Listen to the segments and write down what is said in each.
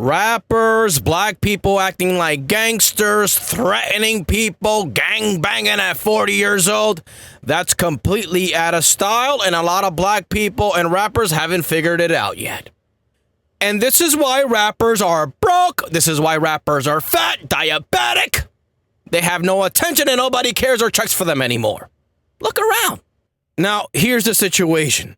Rappers, black people acting like gangsters, threatening people, gang banging at 40 years old. That's completely out of style, and a lot of black people and rappers haven't figured it out yet. And this is why rappers are broke. This is why rappers are fat, diabetic. They have no attention and nobody cares or checks for them anymore. Look around. Now, here's the situation.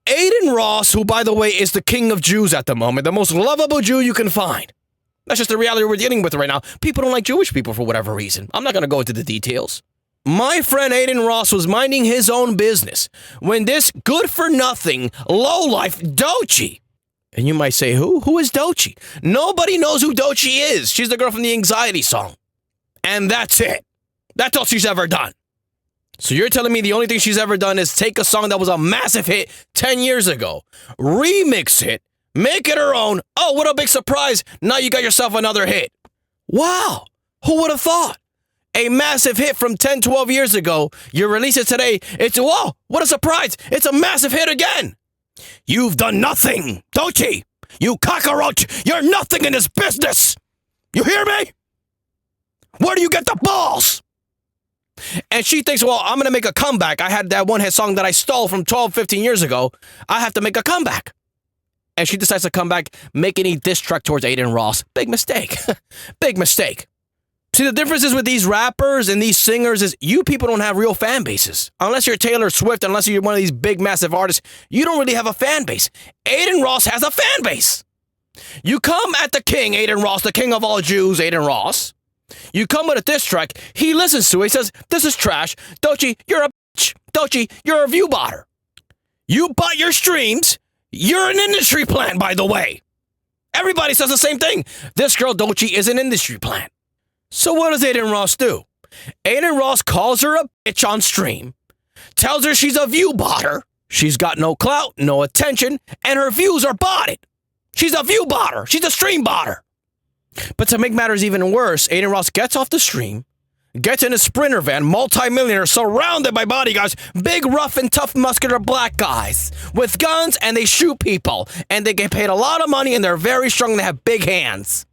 Aiden Ross, who, by the way, is the king of Jews at the moment, the most lovable Jew you can find. That's just the reality we're dealing with right now. People don't like Jewish people for whatever reason. I'm not going to go into the details. My friend Aiden Ross was minding his own business when this good-for-nothing, low-life Doechii. And you might say, who? Who is Doechii? Nobody knows who Doechii is. She's the girl from the Anxiety song. And that's it. That's all she's ever done. So you're telling me the only thing she's ever done is take a song that was a massive hit 10 years ago, remix it, make it her own. Oh, what a big surprise. Now you got yourself another hit. Wow. Who would have thought? A massive hit from 10, 12 years ago. You release it today. It's, whoa, what a surprise. It's a massive hit again. You've done nothing, Doechii. You cockroach. You're nothing in this business. You hear me? Where do you get the balls? And she thinks, well, I'm going to make a comeback. I had that one hit song that I stole from 12, 15 years ago. I have to make a comeback. And she decides to come back, making a diss track towards Aiden Ross. Big mistake. Big mistake. See, the differences with these rappers and these singers is you people don't have real fan bases. Unless you're Taylor Swift, unless you're one of these big, massive artists, you don't really have a fan base. Aiden Ross has a fan base. You come at the king, Aiden Ross, the king of all Jews, Aiden Ross. You come with a diss track, he listens to it, he says, this is trash. Doechii, you're a bitch. Doechii, you're a view botter. You bought your streams. You're an industry plant, by the way. Everybody says the same thing. This girl, Doechii, is an industry plant. So what does Aiden Ross do? Aiden Ross calls her a bitch on stream, tells her she's a view botter. She's got no clout, no attention, and her views are botted. She's a view botter. She's a stream botter. But to make matters even worse, Aiden Ross gets off the stream, gets in a Sprinter van, multi-millionaire, surrounded by bodyguards, big, rough, and tough, muscular black guys with guns, and they shoot people. And they get paid a lot of money, and they're very strong, and they have big hands.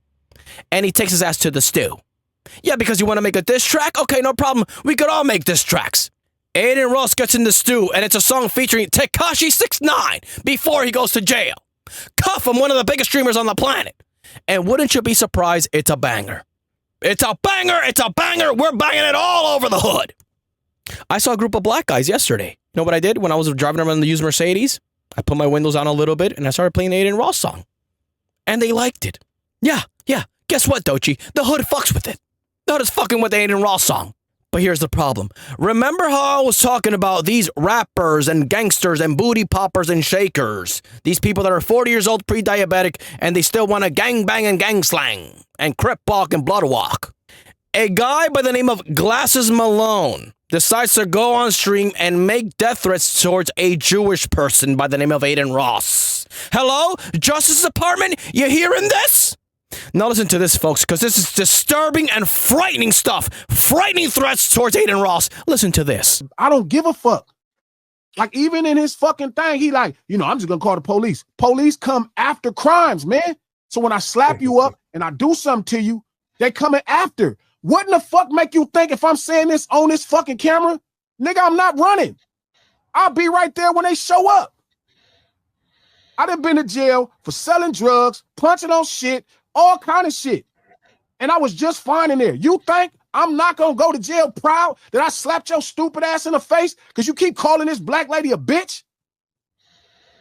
And he takes his ass to the stew. Yeah, because you want to make a diss track? Okay, no problem. We could all make diss tracks. Aiden Ross gets in the stew, and it's a song featuring Tekashi 6ix9ine before he goes to jail. Cuff him, one of the biggest streamers on the planet. And wouldn't you be surprised, it's a banger. It's a banger, it's a banger. We're banging it all over the hood. I saw a group of black guys yesterday. You know what I did when I was driving around in the used Mercedes? I put my windows on a little bit, and I started playing the Aiden Ross song. And they liked it. Yeah. Guess what, Doechii? The hood fucks with it. The hood is fucking with the Aiden Ross song. But here's the problem. Remember how I was talking about these rappers and gangsters and booty poppers and shakers? These people that are 40 years old, pre-diabetic, and they still want to gang bang and gang slang and crip walk and blood walk. A guy by the name of Glasses Malone decides to go on stream and make death threats towards a Jewish person by the name of Aiden Ross. Hello? Justice Department? You hearing this? Now listen to this, folks, because this is disturbing and frightening stuff. Frightening threats towards Aiden Ross. Listen to this. I don't give a fuck. Like, even in his fucking thing, he like, I'm just going to call the police. Police come after crimes, man. So when I slap you up and I do something to you, they coming after. What in the fuck make you think if I'm saying this on this fucking camera, nigga, I'm not running. I'll be right there when they show up. I done been to jail for selling drugs, punching on shit, all kind of shit. And I was just fine in there. You think I'm not going to go to jail proud that I slapped your stupid ass in the face because you keep calling this black lady a bitch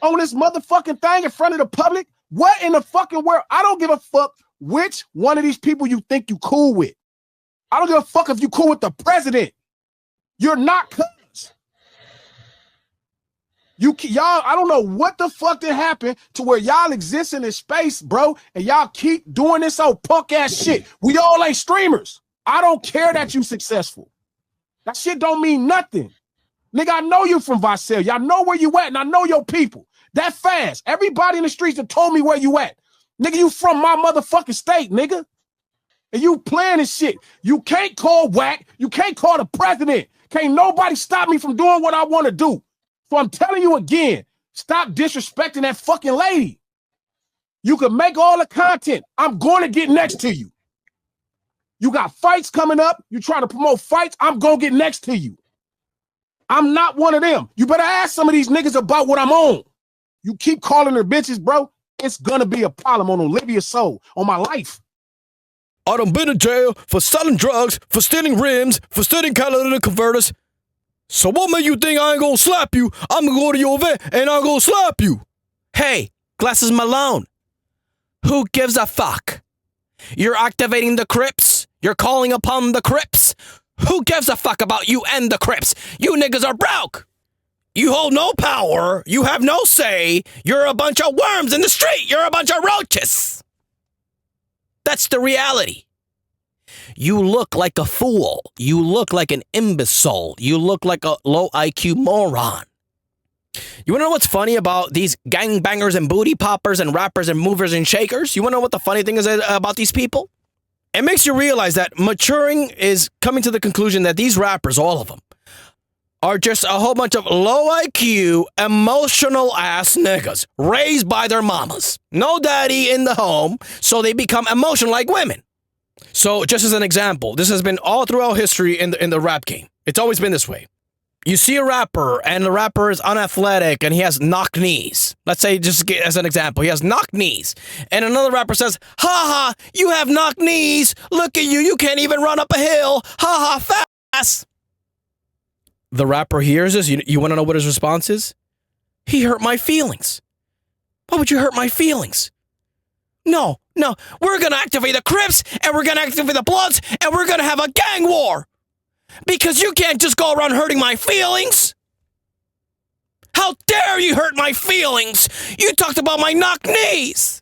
on this motherfucking thing in front of the public? What in the fucking world? I don't give a fuck which one of these people you think you cool with. I don't give a fuck if you cool with the president. You're not cuz. Y'all, I don't know what the fuck that happened to where y'all exist in this space, bro, and y'all keep doing this old punk ass shit. We all ain't streamers. I don't care that you successful. That shit don't mean nothing. Nigga, I know you from Visalia. Y'all know where you at, and I know your people. That fast. Everybody in the streets have told me where you at. Nigga, you from my motherfucking state, nigga. And you playing this shit. You can't call whack. You can't call the president. Can't nobody stop me from doing what I want to do. So I'm telling you again, stop disrespecting that fucking lady. You can make all the content. I'm going to get next to you. You got fights coming up. You try to promote fights. I'm going to get next to you. I'm not one of them. You better ask some of these niggas about what I'm on. You keep calling her bitches, bro. It's going to be a problem on Olivia's soul, on my life. I done been in jail for selling drugs, for stealing rims, for stealing catalytic converters. So what made you think I ain't gonna slap you? I'm gonna go to your event and I'm gonna slap you. Hey, Glasses Malone. Who gives a fuck? You're activating the Crips. You're calling upon the Crips. Who gives a fuck about you and the Crips? You niggas are broke. You hold no power. You have no say. You're a bunch of worms in the street. You're a bunch of roaches. That's the reality. You look like a fool. You look like an imbecile. You look like a low IQ moron. You want to know what's funny about these gangbangers and booty poppers and rappers and movers and shakers? You want to know what the funny thing is about these people? It makes you realize that maturing is coming to the conclusion that these rappers, all of them, are just a whole bunch of low IQ, emotional ass niggas raised by their mamas. No daddy in the home, so they become emotional like women. So just as an example, this has been all throughout history in the rap game. It's always been this way. You see a rapper and the rapper is unathletic and he has knock knees. Let's say, just as an example, he has knock knees. And another rapper says, ha ha, you have knock knees. Look at you. You can't even run up a hill. Ha ha, fast. The rapper hears this. You want to know what his response is? He hurt my feelings. Why would you hurt my feelings? No, we're going to activate the Crips and we're going to activate the Bloods and we're going to have a gang war. Because you can't just go around hurting my feelings. How dare you hurt my feelings? You talked about my knock knees.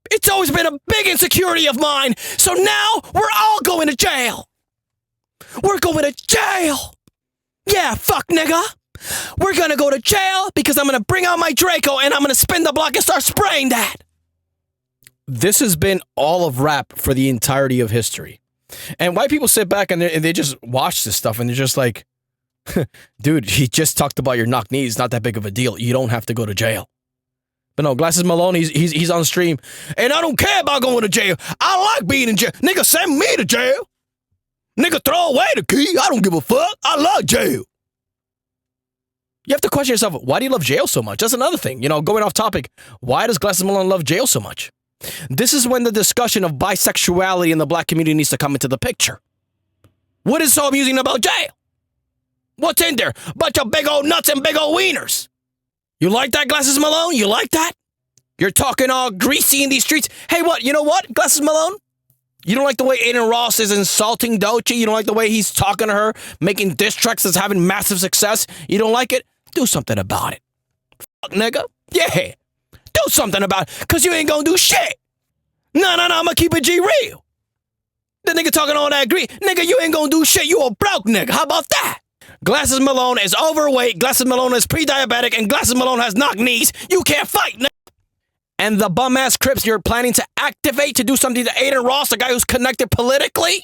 It's always been a big insecurity of mine. So now we're all going to jail. We're going to jail. Yeah, fuck nigga. We're going to go to jail because I'm going to bring out my Draco and I'm going to spin the block and start spraying that. This has been all of rap for the entirety of history. And white people sit back and they just watch this stuff and they're just like, dude, he just talked about your knock knees. Not that big of a deal. You don't have to go to jail. But no, Glasses Malone, he's on stream. And I don't care about going to jail. I like being in jail. Nigga, send me to jail. Nigga, throw away the key. I don't give a fuck. I love jail. You have to question yourself, why do you love jail so much? That's another thing. You know, going off topic, why does Glasses Malone love jail so much? This is when the discussion of bisexuality in the black community needs to come into the picture. What is so amusing about jail? What's in there? Bunch of big old nuts and big old wieners. You like that, Glasses Malone? You like that? You're talking all greasy in these streets. Hey, what? You know what, Glasses Malone? You don't like the way Aiden Ross is insulting Doechii? You don't like the way he's talking to her, making diss tracks that's having massive success? You don't like it? Do something about it. Fuck, nigga. Yeah. Do something about it, because you ain't gonna do shit. No, I'm gonna keep it G real. The nigga talking all that grease. Nigga, you ain't gonna do shit. You a broke nigga. How about that? Glasses Malone is overweight. Glasses Malone is pre-diabetic. And Glasses Malone has knock knees. You can't fight, nigga. And the bum-ass Crips you're planning to activate to do something to Aiden Ross, the guy who's connected politically,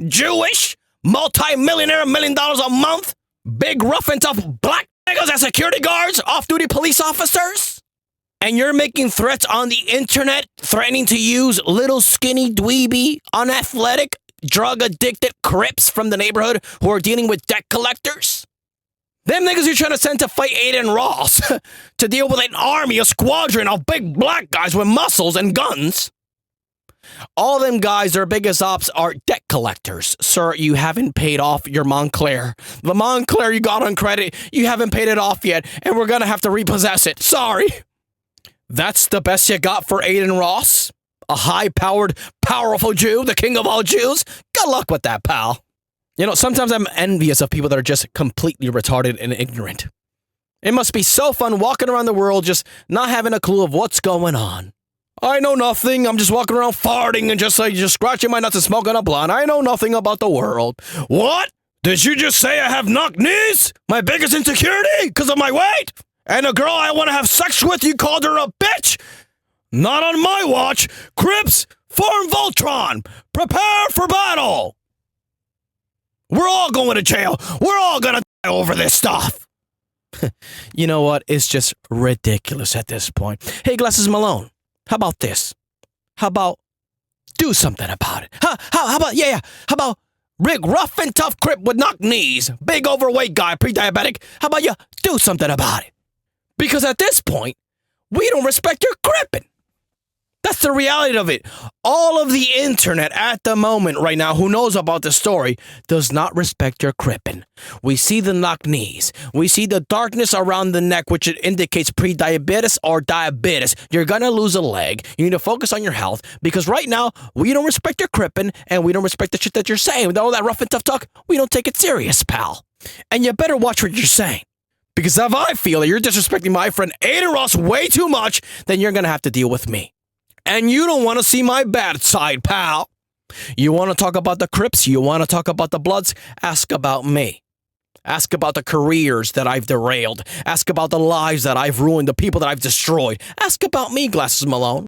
Jewish, multi-millionaire, $1 million a month, big rough and tough black niggas as security guards, off-duty police officers. And you're making threats on the internet, threatening to use little skinny dweeby, unathletic, drug-addicted Crips from the neighborhood who are dealing with debt collectors? Them niggas you're trying to send to fight Aiden Ross to deal with an army, a squadron of big black guys with muscles and guns. All them guys, their biggest ops are debt collectors. Sir, you haven't paid off your Montclair. The Montclair you got on credit, you haven't paid it off yet, and we're gonna have to repossess it. Sorry. That's the best you got for Aiden Ross? A high-powered, powerful Jew, the king of all Jews? Good luck with that, pal. You know, sometimes I'm envious of people that are just completely retarded and ignorant. It must be so fun walking around the world just not having a clue of what's going on. I know nothing. I'm just walking around farting and just scratching my nuts and smoking a blunt. I know nothing about the world. What? Did you just say I have knock knees? My biggest insecurity? Because of my weight? And a girl I want to have sex with, you called her a bitch? Not on my watch. Crips, form Voltron. Prepare for battle. We're all going to jail. We're all going to die over this stuff. You know what? It's just ridiculous at this point. Hey, Glasses Malone, How about this? How about do something about it? How about, yeah, how about Rick, rough and tough crip with knock knees, big overweight guy, pre-diabetic? How about you do something about it? Because at this point, we don't respect your crippin'. That's the reality of it. All of the internet at the moment right now who knows about the story does not respect your crippin'. We see the knock knees. We see the darkness around the neck, which it indicates pre-diabetes or diabetes. You're going to lose a leg. You need to focus on your health because right now, we don't respect your crippin' and we don't respect the shit that you're saying. With all that rough and tough talk, we don't take it serious, pal. And you better watch what you're saying. Because if I feel that you're disrespecting my friend Aiden Ross way too much, then you're going to have to deal with me. And you don't want to see my bad side, pal. You want to talk about the Crips? You want to talk about the Bloods? Ask about me. Ask about the careers that I've derailed. Ask about the lives that I've ruined, the people that I've destroyed. Ask about me, Glasses Malone.